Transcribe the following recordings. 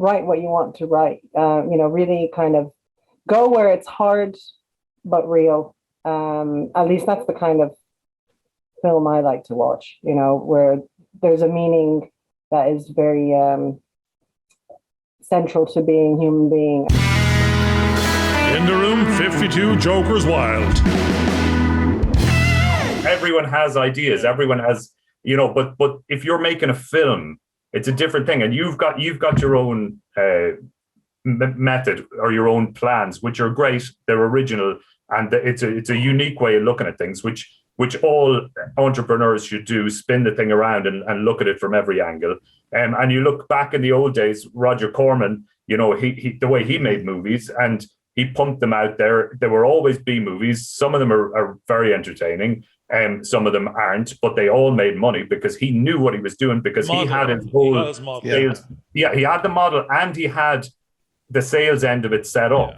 write what you want to write. Really kind of go where it's hard but real. At least that's the kind of film I like to watch, where there's a meaning that is very central to being a human being. In the room, 52 Jokers Wild. Everyone has ideas. Everyone has, but if you're making a film, it's a different thing. And you've got your own method or your own plans, which are great. They're original. And it's a unique way of looking at things, which all entrepreneurs should do, spin the thing around and look at it from every angle. And you look back in the old days, Roger Corman, he the way he made movies and he pumped them out there. There were always B movies. Some of them are very entertaining. Some of them aren't, but they all made money because he knew what he was doing, because he had his whole sales. Yeah, he had the model and he had the sales end of it set up.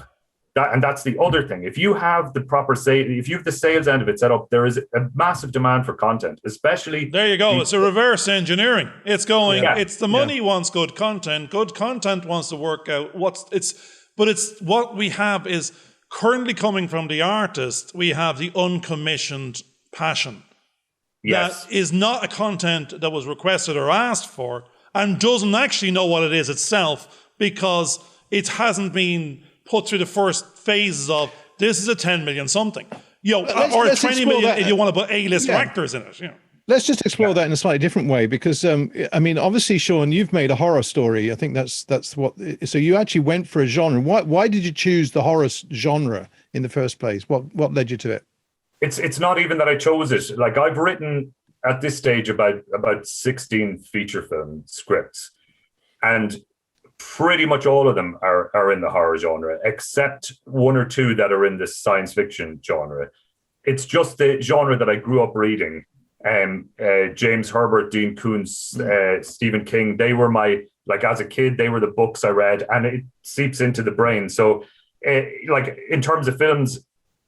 Yeah. That's the other thing. If you have the proper if you have the sales end of it set up, there is a massive demand for content, especially. There you go. It's a reverse engineering. It's going. Yeah. It's the money wants good content. Good content wants to work out but it's what we have is currently coming from the artist. We have the uncommissioned passion. Yes. That is not a content that was requested or asked for and doesn't actually know what it is itself because it hasn't been put through the first phases of this is a 10 million something, or a 20 million if you want to put A-list actors in it. Let's just explore that in a slightly different way because, obviously, Sean, you've made a horror story. I think that's what. So you actually went for a genre. Why did you choose the horror genre in the first place? What led you to it? It's not even that I chose it. Like I've written at this stage about 16 feature film scripts, and pretty much all of them are in the horror genre, except one or two that are in the science fiction genre. It's just the genre that I grew up reading. James Herbert, Dean Koontz, Stephen King, they were as a kid, they were the books I read, and it seeps into the brain. So in terms of films,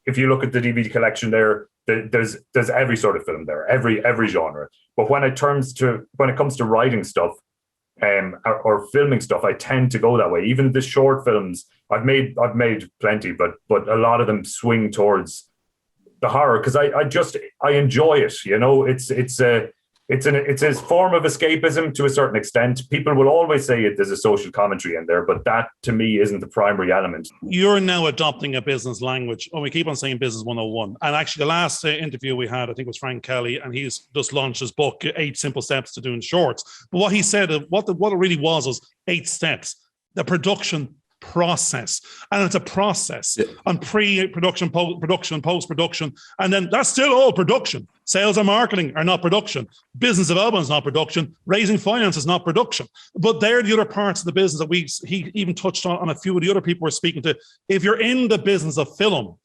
if you look at the DVD collection there's every sort of film there, every genre. But when it comes to writing stuff, or filming stuff, I tend to go that way. Even the short films, I've made plenty, but a lot of them swing towards the horror because I enjoy it. It's a form of escapism to a certain extent. People will always say there's a social commentary in there, but that to me isn't the primary element. You're now adopting a business language. We keep on saying business 101. And actually the last interview we had, I think it was Frank Kelly, and he's just launched his book, 8 Simple Steps to Doing Shorts. But what he said, what it really was 8 steps. The production process, and it's a process on pre-production, production, post-production, and then that's still all production. Sales and marketing are not production. Business development is not production. Raising finance is not production. But they're the other parts of the business that he even touched on a few of the other people we're speaking to. If you're in the business of film,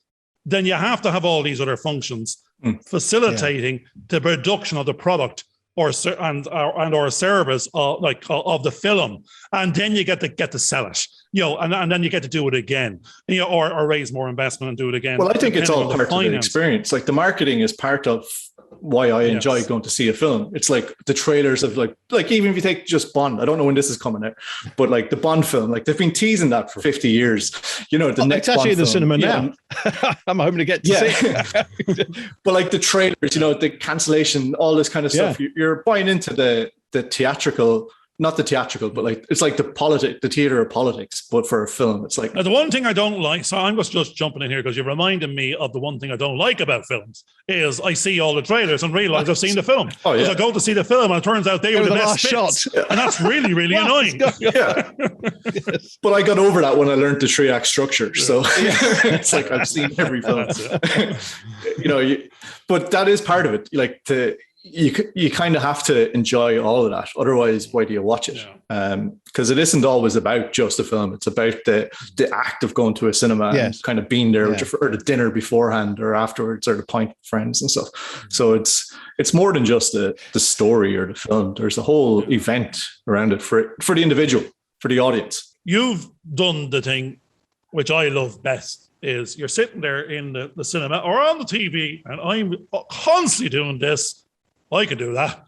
then you have to have all these other functions facilitating the production of the product or a service of the film, and then you get to sell it, and then you get to do it again, or raise more investment and do it again. Well, I think it's all part of the experience. Like the marketing is part of why I enjoy going to see a film. It's like the trailers of like even if you take just Bond, I don't know when this is coming out, but like the Bond film, like they've been teasing that for 50 years. The next it's actually Bond in the film, cinema now. I'm hoping to get to see it. But like the trailers, the cancellation, all this kind of stuff, you're buying into the theatrical. Not the theatrical, but it's like the theater of politics, but for a film. It's like the one thing I don't like. So I'm just jumping in here because you're reminding me of the one thing I don't like about films is I see all the trailers and realize I've seen the film. Oh yeah. I go to see the film and it turns out they were the best shots, and that's really really annoying. Yeah. But I got over that when I learned the 3-act structure. So it's like I've seen every film. But that is part of it. Like you kind of have to enjoy all of that. Otherwise, why do you watch it? Because it isn't always about just a film. It's about the act of going to a cinema and kind of being there or the dinner beforehand or afterwards or the pint with friends and stuff. So it's more than just the story or the film. There's a whole event around it for the individual, for the audience. You've done the thing which I love best is you're sitting there in the cinema or on the TV, and I'm constantly doing this. I could do that.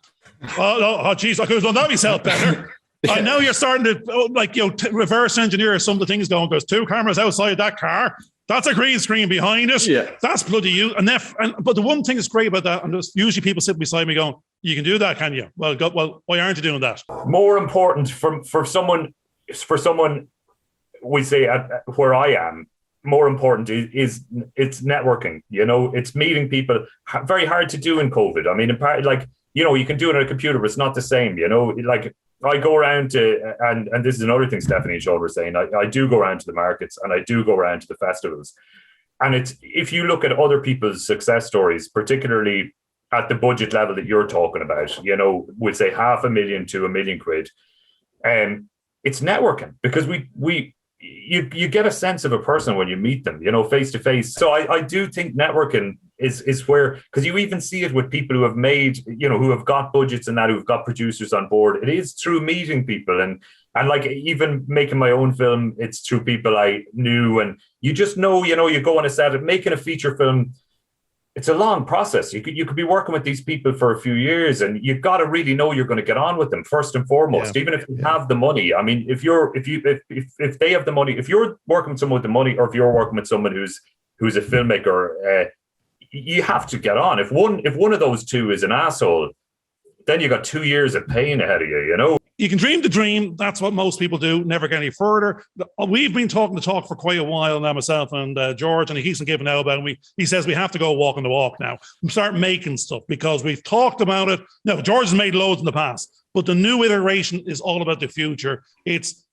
Oh, geez, I could have done that myself better. I know you're starting to reverse engineer some of the things going. There's 2 cameras outside that car. That's a green screen behind it. Yeah. That's bloody you. But the one thing that's great about that, and there's usually people sitting beside me going, "You can do that, can you?" Well, why aren't you doing that? More important for someone, we say where I am. More important is it's networking. It's meeting people. Very hard to do in COVID. I mean, in part, you can do it on a computer, but it's not the same. I go around to, and this is another thing Stephanie and Sean were saying, I do go around to the markets and I do go around to the festivals. And if you look at other people's success stories, particularly at the budget level that you're talking about, we'd say £500,000 to £1 million. It's networking, because you get a sense of a person when you meet them, face to face. So I do think networking is where, because you even see it with people who have made, who have got budgets and that, who've got producers on board. It is through meeting people and like even making my own film, it's through people I knew. And you just know, you go on a set of making a feature film. It's a long process. You could be working with these people for a few years, and you've got to really know you're going to get on with them first and foremost. Even if you have the money. I mean, if they have the money, if you're working with someone with the money, or if you're working with someone who's a filmmaker, you have to get on. If one of those two is an asshole, then you got 2 years of pain ahead of you. You can dream the dream. That's what most people do. Never get any further. We've been talking the talk for quite a while now, myself and George, and he's giving out about it. He says we have to go walking the walk now and start making stuff, because we've talked about it. No, George has made loads in the past, but the new iteration is all about the future. It's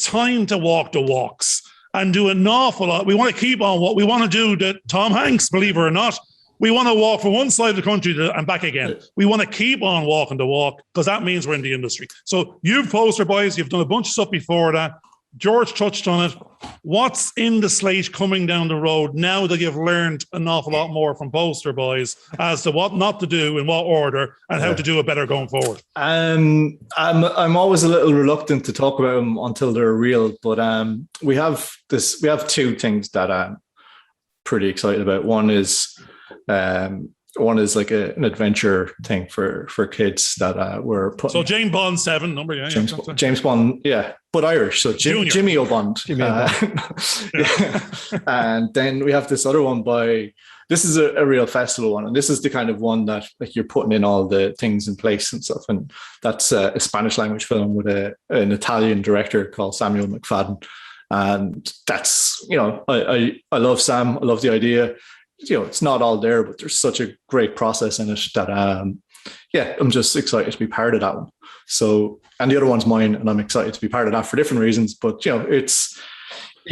time to walk the walks and do an awful lot. We want to keep on what we want to do that Tom Hanks, believe it or not. We want to walk from one side of the country and back again. We want to keep on walking the walk, because that means we're in the industry. So you've Poster Boys, you've done a bunch of stuff before that. George touched on it. What's in the slate coming down the road now that you've learned an awful lot more from Poster Boys as to what not to do, in what order, and how to do it better going forward? I'm always a little reluctant to talk about them until they're real, but we have 2 things that I'm pretty excited about. One is like an adventure thing for kids that we're putting. So James Bond 7 number, yeah. James Bond, yeah, but Irish. So Jimmy O'Bond. And then we have this other one this is a real festival one, and this is the kind of one that like you're putting in all the things in place and stuff. And that's a Spanish language film with an Italian director called Samuel McFadden. And that's, I love Sam. I love the idea. It's not all there, but there's such a great process in it that, I'm just excited to be part of that one. So, and the other one's mine, and I'm excited to be part of that for different reasons. But, you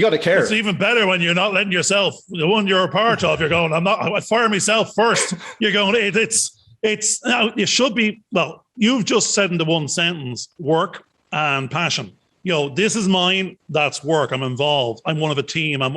got to care. It's even better when you're not letting yourself, the one you're a part of, you're going, I fire myself first. You're going, it's now you should be, well, you've just said in the one sentence, work and passion. This is mine. That's work. I'm involved. I'm one of a team. I'm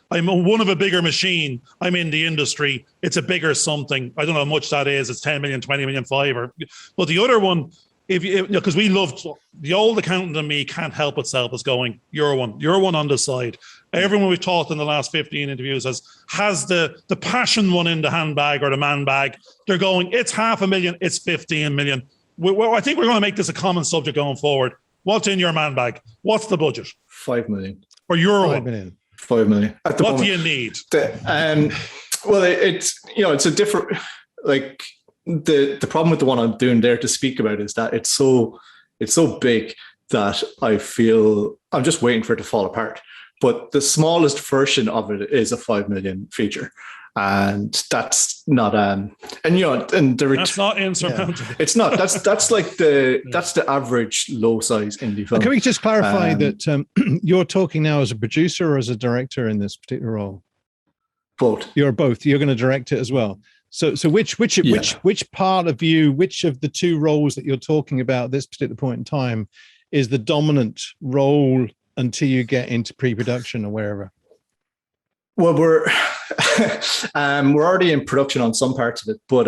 one of a bigger machine. I'm in the industry. It's a bigger something. I don't know how much that is. It's 10 million, 20 million, 5 but the other one, because we loved, the old accountant in me can't help itself is going, you're one on the side. Everyone we've talked in the last 15 interviews has the passion one in the handbag or the man bag. They're going, it's $500,000. It's 15 million. I think we're going to make this a common subject going forward. What's in your man bag? What's the budget? 5 million. Or your 5 million. 5 million. At the what moment, do you need? Well, it's a different, like the problem with the one I'm doing there to speak about is that it's so big that I feel I'm just waiting for it to fall apart. But the smallest version of it is a 5 million feature. And that's not that's not insurmountable. It's not. That's like that's the average low size indie film. Can we just clarify that you're talking now as a producer or as a director in this particular role? Both. You're both. You're going to direct it as well. So which part of you, which of the 2 roles that you're talking about at this particular point in time is the dominant role until you get into pre-production or wherever? Well, we're already in production on some parts of it, but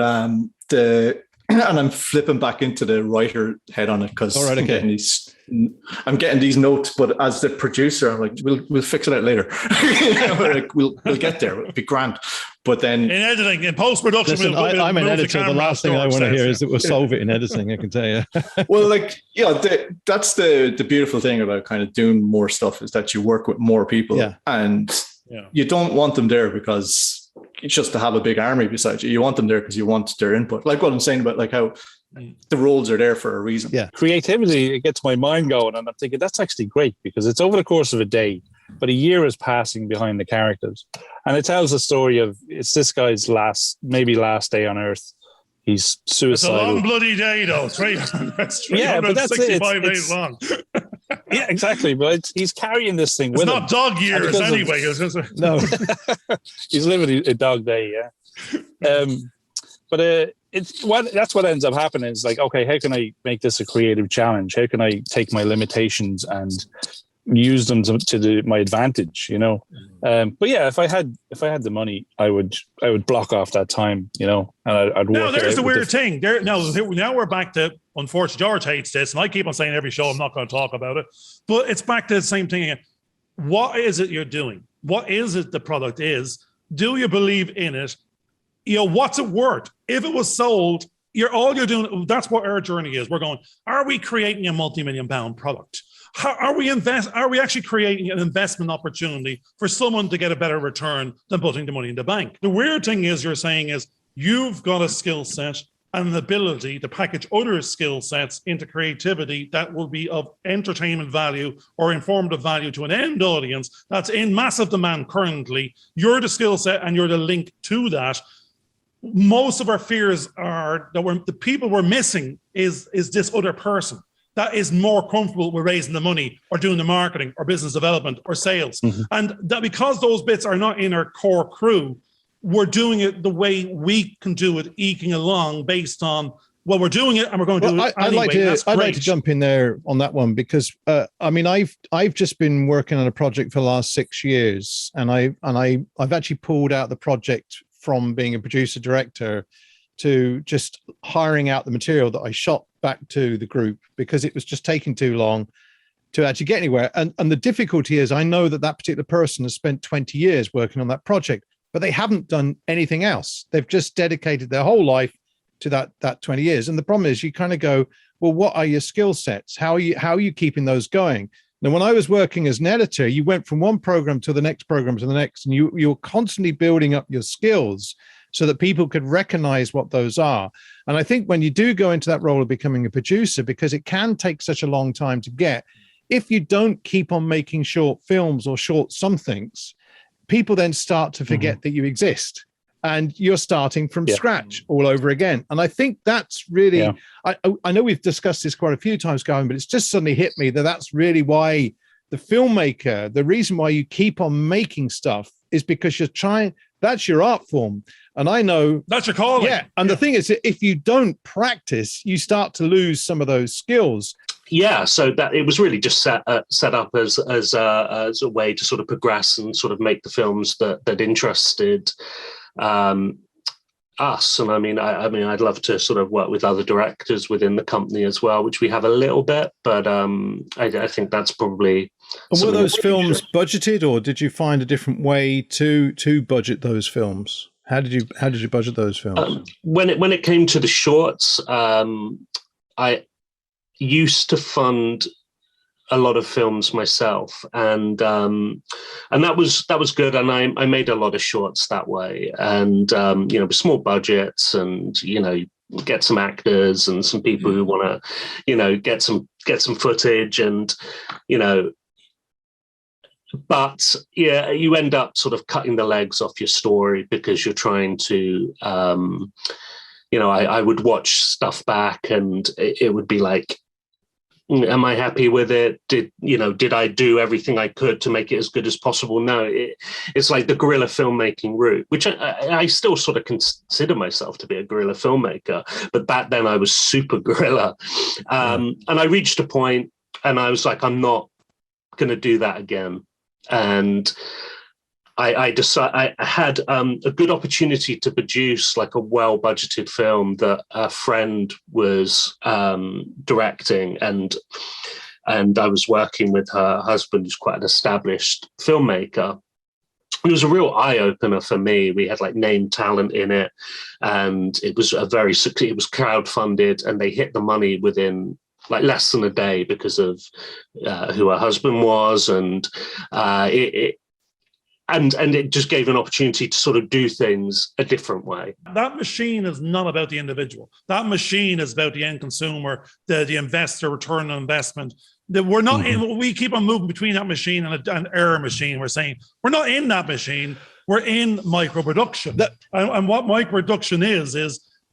the and I'm flipping back into the writer head on it because I'm getting these notes. But as the producer, I'm like, we'll fix it out later. we'll get there. It'll be grand. But then in editing, in post production, I'm an editor. The last thing I want to hear is that we'll solve it in editing. I can tell you. Well, that's the beautiful thing about kind of doing more stuff is that you work with more people, and you don't want them there because it's just to have a big army beside you. You want them there because you want their input. Like what I'm saying about like how the roles are there for a reason. Yeah. Creativity, it gets my mind going, and I'm thinking that's actually great because it's over the course of a day, but a year is passing behind the characters. And it tells a story of it's this guy's last day on Earth. He's suicidal. It's a long bloody day, though. It's 365 days long. Yeah, exactly. But he's carrying this thing with him. It's not dog years anyway. No. He's living a dog day, but that's what ends up happening. Is like, okay, how can I make this a creative challenge? How can I take my limitations and use them to my advantage? You know. But yeah, if I had the money, I would block off that time. You know, and I'd work. No, there's the weird thing. Now we're back to. Unfortunately, George hates this, and I keep on saying every show I'm not going to talk about it. But it's back to the same thing again. What is it you're doing? What is it the product is? Do you believe in it? You know, what's it worth? If it was sold, all you're doing. That's what our journey is. We're going. Are we creating a multi-million-pound product? Are we actually creating an investment opportunity for someone to get a better return than putting the money in the bank? The weird thing is you're saying is you've got a skill set and an ability to package other skill sets into creativity that will be of entertainment value or informative value to an end audience that's in massive demand currently. You're the skill set and you're the link to that. Most of our fears are that the people we're missing is this other person that is more comfortable with raising the money or doing the marketing or business development or sales. Mm-hmm. And that because those bits are not in our core crew, we're doing it the way we can do it, eking along based on, well, we're doing it and we're going to do it anyway. I'd like to jump in there on that one because, I've just been working on a project for the last 6 years, and I've actually pulled out the project from being a producer director to just hiring out the material that I shot back to the group because it was just taking too long to actually get anywhere. And the difficulty is I know that particular person has spent 20 years working on that project, but they haven't done anything else. They've just dedicated their whole life to that 20 years. And the problem is you kind of go, well, what are your skill sets? How are you keeping those going? Now, when I was working as an editor, you went from one program to the next program to the next, and you were constantly building up your skills so that people could recognize what those are. And I think when you do go into that role of becoming a producer, because it can take such a long time to get, if you don't keep on making short films or short somethings, people then start to forget that you exist and you're starting from scratch all over again. And I think that's really, I know we've discussed this quite a few times, Gavin, but it's just suddenly hit me that that's really why the filmmaker, the reason why you keep on making stuff is because you're trying, that's your art form. And I know that's your calling. Yeah. And the thing is, if you don't practice, you start to lose some of those skills. Yeah, so that it was really just set up as a way to sort of progress and sort of make the films that interested us. And I mean, I'd love to sort of work with other directors within the company as well, which we have a little bit, but I think that's probably. And were those films budgeted, or did you find a different way to budget those films? How did you budget those films? When it came to the shorts, I used to fund a lot of films myself, and that was good, and I made a lot of shorts that way, and with small budgets, and get some actors and some people who want to get some footage, and but yeah, you end up sort of cutting the legs off your story because you're trying to I would watch stuff back and it would be like, am I happy with it? Did I do everything I could to make it as good as possible? No, it's like the guerrilla filmmaking route, which I still sort of consider myself to be a guerrilla filmmaker, but back then I was super guerrilla. And I reached a point and I was like, I'm not going to do that again. And I decided I had a good opportunity to produce like a well-budgeted film that a friend was directing, and I was working with her husband, who's quite an established filmmaker. It was a real eye-opener for me. We had like named talent in it, and it was it was crowdfunded, and they hit the money within like less than a day because of who her husband was, and it just gave an opportunity to sort of do things a different way. That machine is not about the individual. That machine is about the end consumer, the investor, return on investment. That we're not in, we keep on moving between that machine and an error machine. We're saying we're not in that machine. We're in micro-production. And what micro-production is,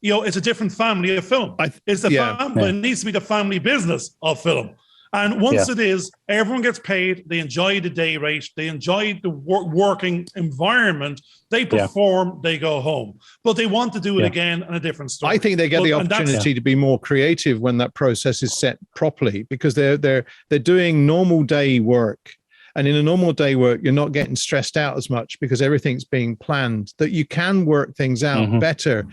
you know, it's a different family of film. It's the family, it needs to be the family business of film. And once it is, everyone gets paid. They enjoy the day rate. They enjoy the working environment. They perform. They go home. But they want to do it again in a different story. I think they get the opportunity to be more creative when that process is set properly, because they're doing normal day work. And in a normal day work, you're not getting stressed out as much because everything's being planned. That you can work things out better,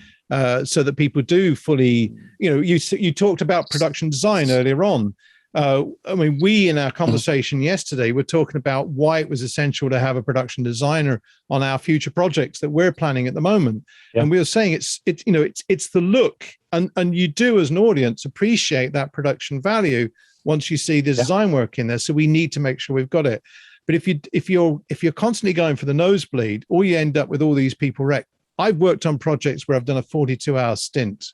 so that people do fully. You know, you talked about production design earlier on. I mean, we in our conversation yesterday were talking about why it was essential to have a production designer on our future projects that we're planning at the moment. And we were saying it's the look, and you do as an audience appreciate that production value once you see the design work in there. So we need to make sure we've got it. But if you're constantly going for the nosebleed, or you end up with all these people wrecked. I've worked on projects where I've done a 42-hour stint,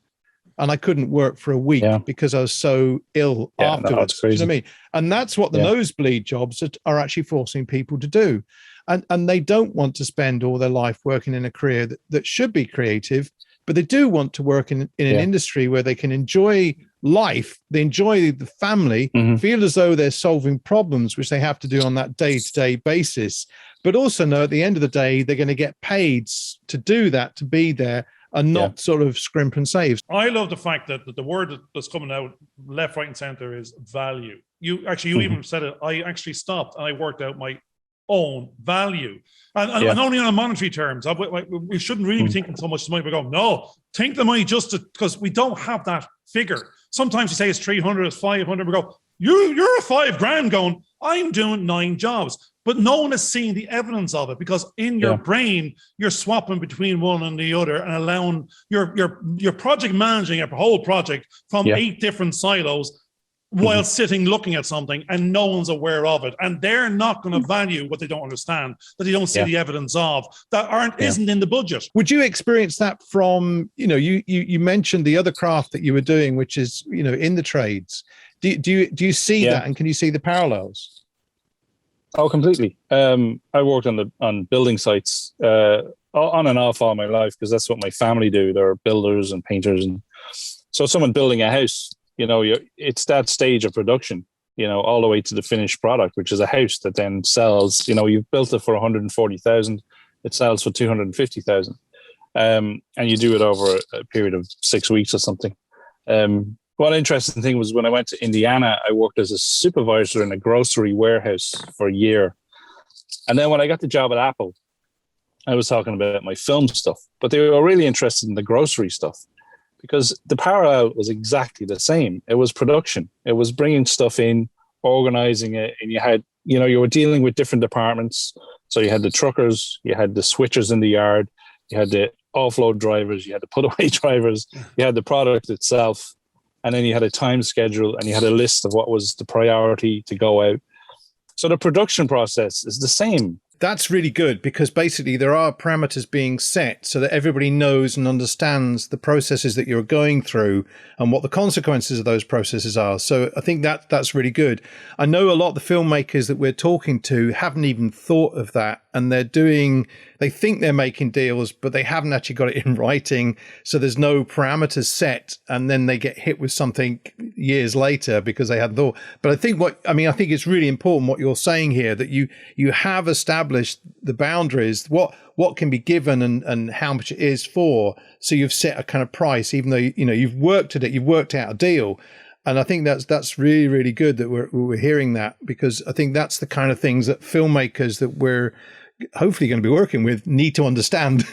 and I couldn't work for a week because I was so ill afterwards. You know what I mean? And that's what the nosebleed jobs are actually forcing people to do. And they don't want to spend all their life working in a career that should be creative, but they do want to work in an industry where they can enjoy life, they enjoy the family, feel as though they're solving problems, which they have to do on that day-to-day basis, but also know at the end of the day, they're going to get paid to do that, to be there, and not sort of scrimp and save. I love the fact that the word that's coming out left, right, and center is value. You even said it. I actually stopped and I worked out my own value, and only on monetary terms. We shouldn't really be thinking so much the money. We go, no, think the money just because we don't have that figure. Sometimes you say it's 300, it's 500. We go, you're a $5,000 going, I'm doing 9 jobs. But no one is seeing the evidence of it, because in your brain, you're swapping between one and the other and allowing your project managing a whole project from 8 different silos while sitting looking at something, and no one's aware of it. And they're not going to value what they don't understand, that they don't see the evidence of, that isn't in the budget. Would you experience that from, you mentioned the other craft that you were doing, which is, in the trades. Do you see that, and can you see the parallels? Oh, completely. I worked on building sites on and off all my life, because that's what my family do. They're builders and painters, and so someone building a house, it's that stage of production, all the way to the finished product, which is a house that then sells. You've built it for 140,000, it sells for 250,000, and you do it over a period of 6 weeks or something. One interesting thing was when I went to Indiana, I worked as a supervisor in a grocery warehouse for a year. And then when I got the job at Apple, I was talking about my film stuff, but they were really interested in the grocery stuff, because the parallel was exactly the same. It was production. It was bringing stuff in, organizing it. And you had, you were dealing with different departments. So you had the truckers, you had the switchers in the yard, you had the offload drivers, you had the put away drivers, you had the product itself. And then you had a time schedule, and you had a list of what was the priority to go out. So the production process is the same. That's really good, because basically there are parameters being set so that everybody knows and understands the processes that you're going through and what the consequences of those processes are. So I think that's really good. I know a lot of the filmmakers that we're talking to haven't even thought of that, and they think they're making deals, but they haven't actually got it in writing. So there's no parameters set, and then they get hit with something years later because they hadn't thought. But I think it's really important what you're saying here, that you have established the boundaries, what can be given and how much it is for. So you've set a kind of price, even though you've worked at it, you've worked out a deal. And I think that's really, really good that we're hearing that, because I think that's the kind of things that filmmakers that we're hopefully going to be working with need to understand,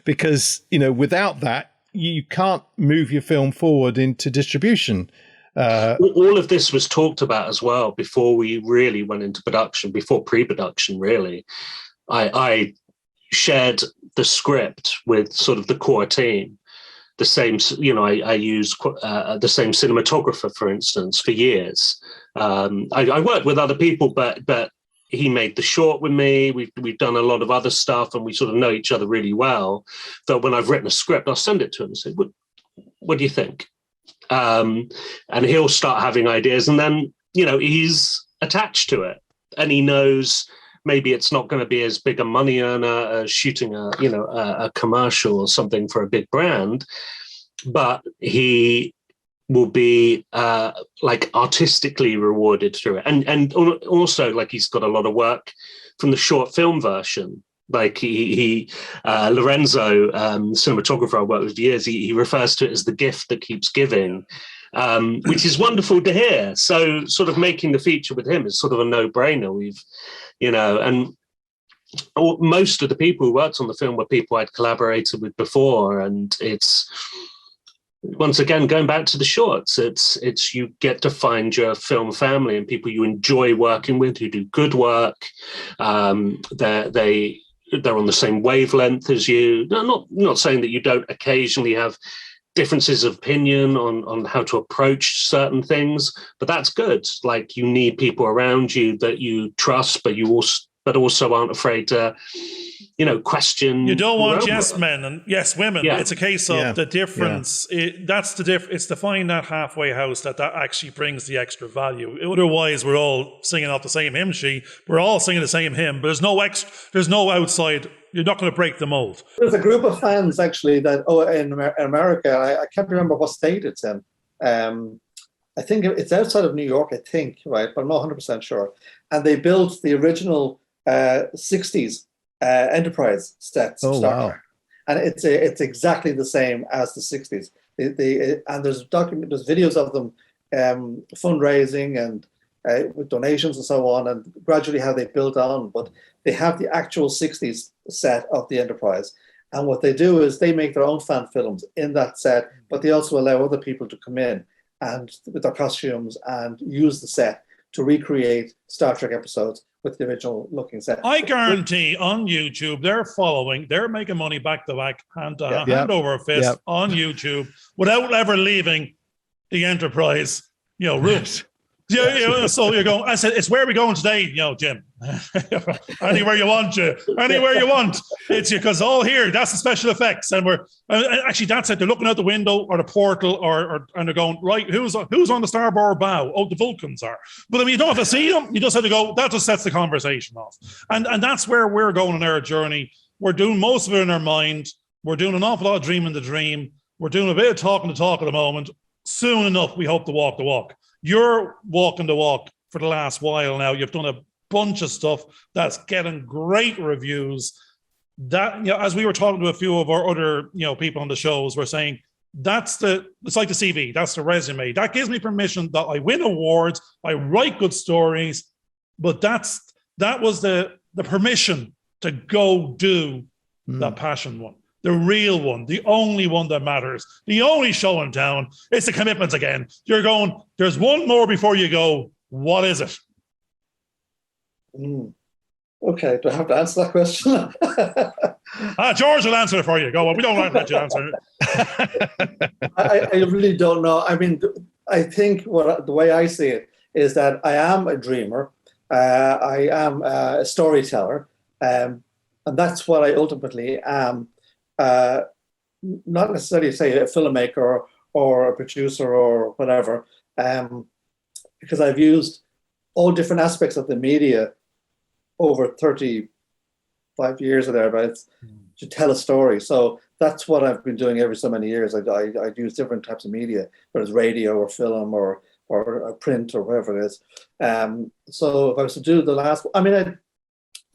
because, you know, without that, you can't move your film forward into distribution. All of this was talked about as well before we really went into production, before pre-production, really. I shared the script with sort of the core team. The same, you know, I used the same cinematographer, for instance, for years. I worked with other people, but he made the short with me. We've done a lot of other stuff, and we sort of know each other really well. That when I've written a script, I'll send it to him and say, "What do you think?" And he'll start having ideas, and then, you know, he's attached to it, and he knows maybe it's not going to be as big a money earner as shooting a commercial or something for a big brand, but he will be like artistically rewarded through it. And also, like, he's got a lot of work from the short film version. Like he Lorenzo, cinematographer I worked with for years, he refers to it as the gift that keeps giving, which is wonderful to hear. So sort of making the feature with him is sort of a no-brainer. We've, you know, and most of the people who worked on the film were people I'd collaborated with before. And it's, once again, going back to the shorts, it's you get to find your film family and people you enjoy working with, who do good work. They're on the same wavelength as you. No, not saying that you don't occasionally have differences of opinion on how to approach certain things, but that's good. Like, you need people around you that you trust, but also aren't afraid to, you know, question. You don't want yes men and yes women. Yeah. It's a case of the difference. That's the difference. It's to find that halfway house that actually brings the extra value. Otherwise, we're all singing off the same hymn sheet. We're all singing the same hymn, but there's no outside. You're not going to break the mold. There's a group of fans actually in America. I can't remember what state it's in. I think it's outside of New York, I think, right? But I'm not 100% sure. And they built the original 60s Enterprise sets of Star Trek. And it's exactly the same as the 60s. And there's videos of them fundraising and with donations and so on, and gradually how they built on. But they have the actual 60s set of the Enterprise. And what they do is they make their own fan films in that set, but they also allow other people to come in and with their costumes and use the set to recreate Star Trek episodes with the original looking set. I guarantee on YouTube they're making money back to back, hand over fist on YouTube without ever leaving the Enterprise, you know, rooms. Yeah, so you're going, I said, it's where are we going today, you know, Jim? Anywhere you want, anywhere you want. It's because all here, that's the special effects. And we're actually, that's it. They're looking out the window or the portal and they're going, right, who's on the starboard bow? Oh, the Vulcans are. But I mean, you don't have to see them. You just have to go, that just sets the conversation off. And that's where we're going in our journey. We're doing most of it in our mind. We're doing an awful lot of dreaming the dream. We're doing a bit of talking the talk at the moment. Soon enough, we hope to walk the walk. You're walking the walk for the last while now. You've done a bunch of stuff that's getting great reviews. That, you know, as we were talking to a few of our other, you know, people on the shows, we're saying it's like the CV, that's the resume. That gives me permission that I win awards, I write good stories, but that was the permission to go do that passion one. The real one, the only one that matters, the only show in town. It's the commitments again. You're going, there's one more before you go. What is it? Okay, do I have to answer that question? George will answer it for you. Go on. We don't want to let you answer it. I really don't know. I mean, I think the way I see it is that I am a dreamer. I am a storyteller. And that's what I ultimately am. Not necessarily say a filmmaker or a producer or whatever, because I've used all different aspects of the media over 35 years or thereabouts to tell a story. So that's what I've been doing every so many years. I use different types of media, whether it's radio or film or print or whatever it is. So if I was to do the last, I mean,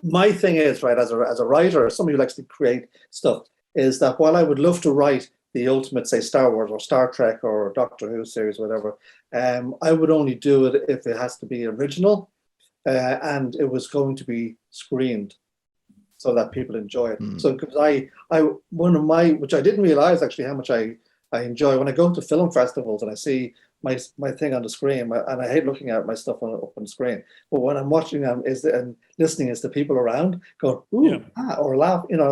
my thing is, right, as a writer, somebody who likes to create stuff, is that while I would love to write the ultimate, say, Star Wars or Star Trek or Doctor Who series, whatever, I would only do it if it has to be original and it was going to be screened. so that people enjoy it. So because one of my, which I didn't realize actually how much I enjoy when I go to film festivals and I see my thing on the screen, and I hate looking at my stuff up on the screen. But when I'm watching them and listening, is the people around going ooh or laugh, and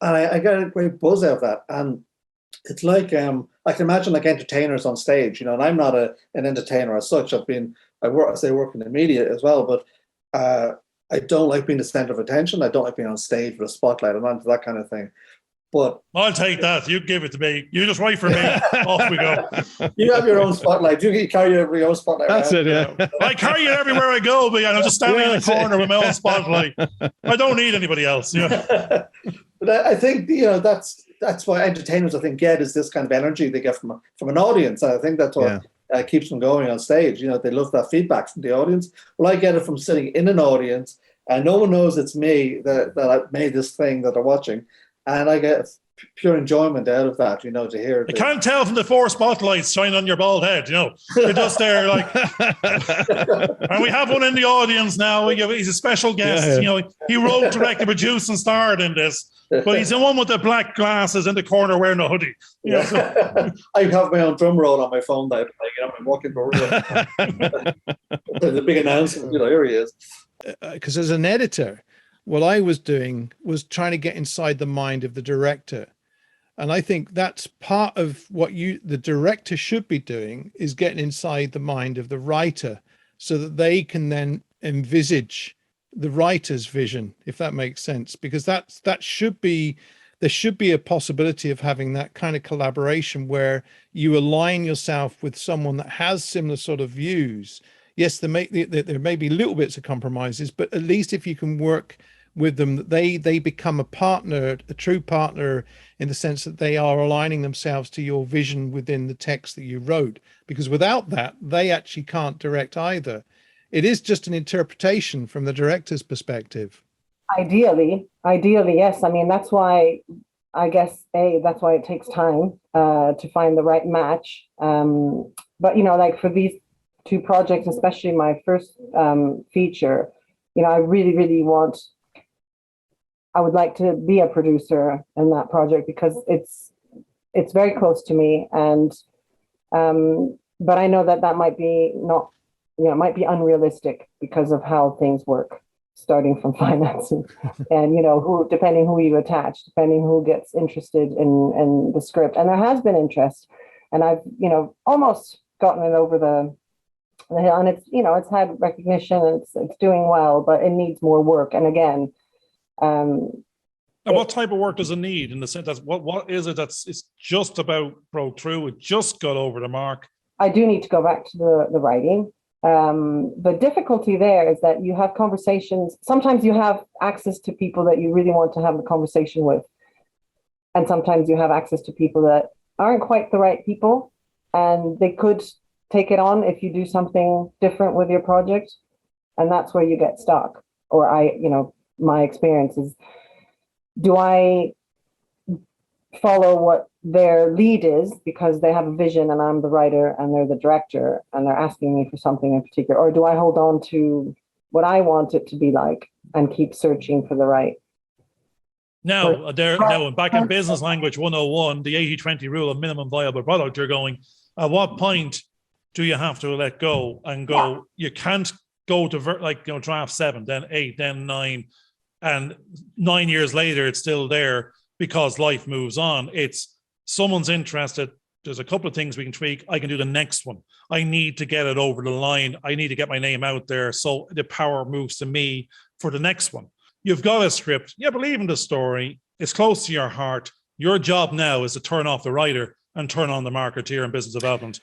I get a great buzz out of that. And it's like I can imagine like entertainers on stage, and I'm not an entertainer as such. I work in the media as well, but I don't like being the center of attention. I don't like being on stage with a spotlight. I'm not into that kind of thing. But I'll take that. You give it to me. You just wait for me. Off we go. You have your own spotlight. You carry your own spotlight. That's around. it. Yeah. I carry it everywhere I go, but I'm just standing in the corner with my own spotlight. I don't need anybody else. Yeah. But I think that's why entertainers I think get is this kind of energy they get from an audience. And I think that's what keeps them going on stage. They love that feedback from the audience. Well, I get it from sitting in an audience, and no one knows it's me that I made this thing that they're watching. And I get pure enjoyment out of that, to hear it. I can't tell from the 4 spotlights shining on your bald head, You're just there like... And we have one in the audience now. He's a special guest. He wrote, directed, produced, and starred in this. But he's the one with the black glasses in the corner wearing a hoodie. I have my own drum roll on my phone that I'm walking the room. The big announcement, here he is. Because as an editor, what I was doing was trying to get inside the mind of the director. And I think that's part of what the director should be doing, is getting inside the mind of the writer so that they can then envisage the writer's vision, if that makes sense, because there should be a possibility of having that kind of collaboration where you align yourself with someone that has similar sort of views. Yes, there may be little bits of compromises, but at least if you can work with them, they become a partner, a true partner, in the sense that they are aligning themselves to your vision within the text that you wrote. Because without that, they actually can't direct either. It is just an interpretation from the director's perspective. Ideally, yes. I mean, that's why I guess that's why it takes time to find the right match. But like for these 2 projects, especially my first feature, I really, really I would like to be a producer in that project because it's very close to me, and but I know that might be not, it might be unrealistic because of how things work, starting from financing, and who, depending who you attach, depending who gets interested in the script, and there has been interest, and I've almost gotten it over the hill, and it's had recognition, and it's doing well, but it needs more work, and again. And what type of work does it need, in the sense that what is it it's just about broke through, it just got over the mark? I do need to go back to the writing. The difficulty there is that you have conversations. Sometimes you have access to people that you really want to have the conversation with, and sometimes you have access to people that aren't quite the right people, and they could take it on if you do something different with your project, and that's where you get stuck. Or my experience is, do I follow what their lead is because they have a vision and I'm the writer and they're the director and they're asking me for something in particular, or do I hold on to what I want it to be like and keep searching for the right? Now, back in business language 101, the 80-20 rule of minimum viable product, you're going, at what point do you have to let go and go? Yeah. You can't go to draft 7, then 8, then 9, and 9 years later it's still there because life moves on. It's someone's interested. There's a couple of things we can tweak. I can do the next one. I need to get it over the line. I need to get my name out there. So the power moves to me for the next one. You've got a script. You believe in the story. It's close to your heart. Your job now is to turn off the writer and turn on the marketeer and business development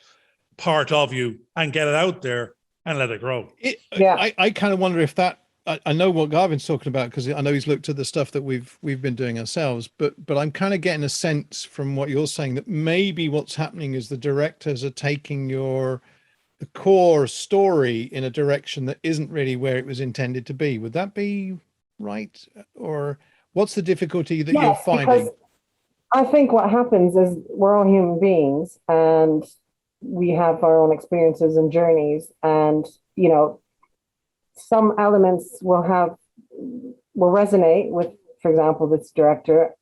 part of you and get it out there and let it grow. I kind of wonder if that, I know what Garvin's talking about because I know he's looked at the stuff that we've been doing ourselves, but I'm kind of getting a sense from what you're saying that maybe what's happening is the directors are taking the core story in a direction that isn't really where it was intended to be. Would that be right? Or what's the difficulty that you're finding? I think what happens is we're all human beings and we have our own experiences and journeys, and some elements will have will resonate with, for example, this director,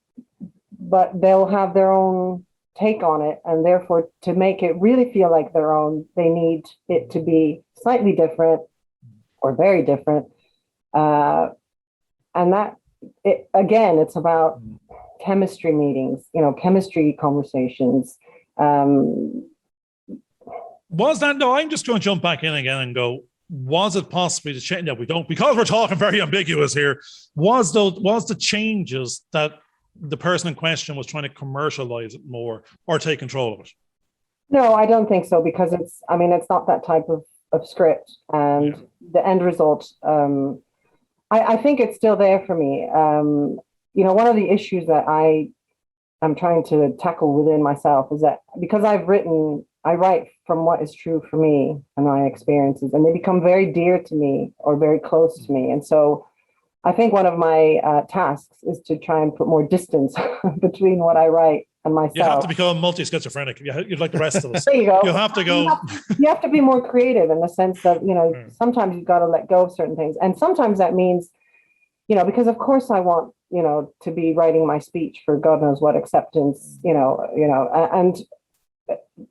but they'll have their own take on it, and therefore to make it really feel like their own, they need it to be slightly different or very different. And that, again, it's about chemistry meetings, chemistry conversations. Was that, no, I'm just going to jump back in again and go, was it possibly to change? No, we don't, because we're talking very ambiguous here. Was the changes that the person in question was trying to commercialize it more or take control of it? No, I don't think so, because it's not that type of script, and the end result, I think it's still there for me. One of the issues that I'm trying to tackle within myself is that because I write from what is true for me and my experiences, and they become very dear to me or very close to me. And so I think one of my tasks is to try and put more distance between what I write and myself. You have to become multi-schizophrenic. You're like the rest of us. There you go. You have to go. You have to be more creative in the sense that, sometimes you've got to let go of certain things. And sometimes that means, because of course I want, to be writing my speech for God knows what acceptance,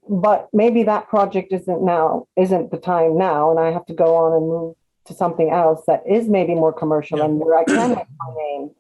but maybe that project isn't the time now, and I have to go on and move to something else that is maybe more commercial and where I can make my name.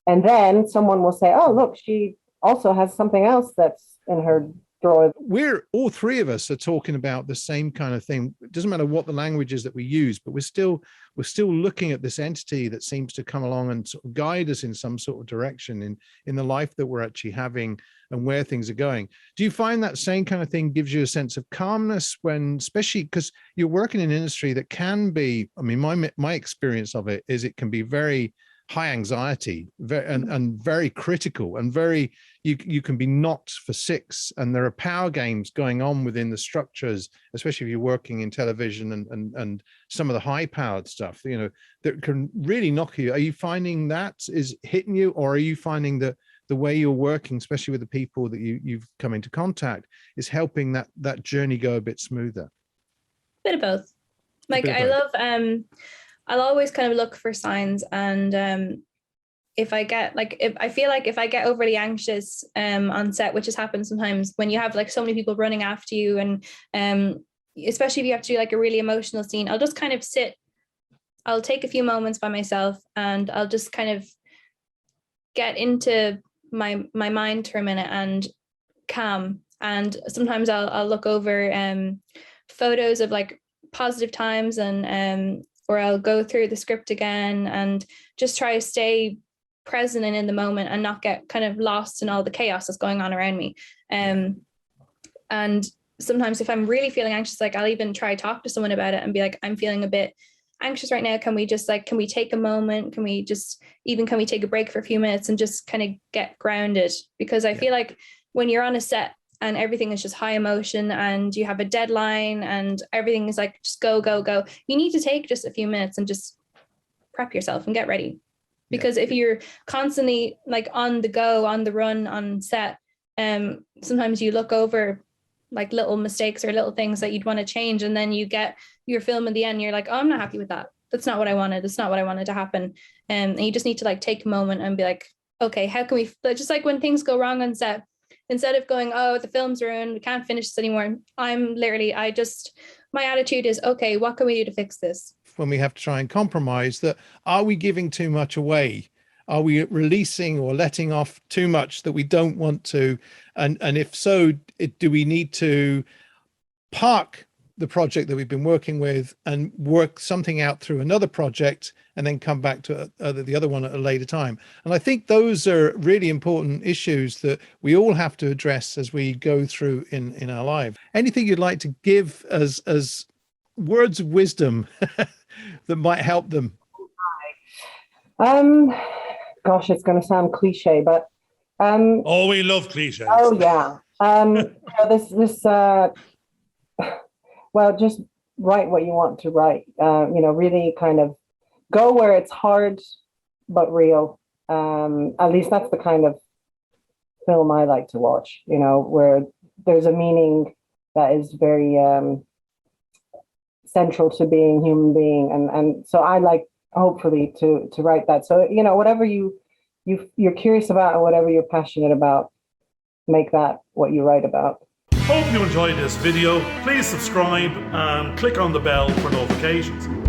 And then someone will say, oh, look, she also has something else that's in her drawer. We're all three of us are talking about the same kind of thing. It doesn't matter what the language is that we use, but we're still looking at this entity that seems to come along and sort of guide us in some sort of direction in the life that we're actually having and where things are going. Do you find that same kind of thing gives you a sense of calmness when, especially because you're working in an industry that can be, my experience of it is it can be very high anxiety and very critical and very, you can be knocked for six, and there are power games going on within the structures, especially if you're working in television and some of the high powered stuff, that can really knock you. Are you finding that is hitting you, or are you finding that the way you're working, especially with the people that you've come into contact, is helping that journey go a bit smoother? Bit of both. Love, I'll always kind of look for signs, and if I get if I get overly anxious on set, which has happened sometimes when you have like so many people running after you, and especially if you have to do like a really emotional scene, I'll just kind of I'll take a few moments by myself, and I'll just kind of get into my mind for a minute and calm. And sometimes I'll look over photos of like positive times, and or I'll go through the script again and just try to stay present and in the moment and not get kind of lost in all the chaos that's going on around me. And sometimes if I'm really feeling anxious, like I'll even try to talk to someone about it and be like, I'm feeling a bit anxious right now. Can we take a moment? Can we take a break for a few minutes and just kind of get grounded? Because I feel like when you're on a set and everything is just high emotion and you have a deadline and everything is like, just go, go, go, you need to take just a few minutes and just prep yourself and get ready. Because if you're constantly like on the go, on the run, on set, sometimes you look over like little mistakes or little things that you'd want to change, and then you get your film in the end, you're like, oh, I'm not happy with that. That's not what I wanted. That's not what I wanted to happen. And you just need to like take a moment and be like, okay, how can we, just like when things go wrong on set, instead of going, oh, the film's ruined, we can't finish this anymore, my attitude is, okay, what can we do to fix this? When we have to try and compromise, that are we giving too much away? Are we releasing or letting off too much that we don't want to? And if so, do we need to park the project that we've been working with and work something out through another project and then come back to the other one at a later time? And I think those are really important issues that we all have to address as we go through in our life. Anything you'd like to give as words of wisdom that might help them? Gosh, it's going to sound cliche, but we love cliches. Oh yeah. Well, just write what you want to write. Really kind of go where it's hard but real. At least that's the kind of film I like to watch, where there's a meaning that is very central to being human being. And so I hopefully to write that. So, you know, whatever you're curious about and whatever you're passionate about, make that what you write about. Hope you enjoyed this video. Please subscribe and click on the bell for notifications.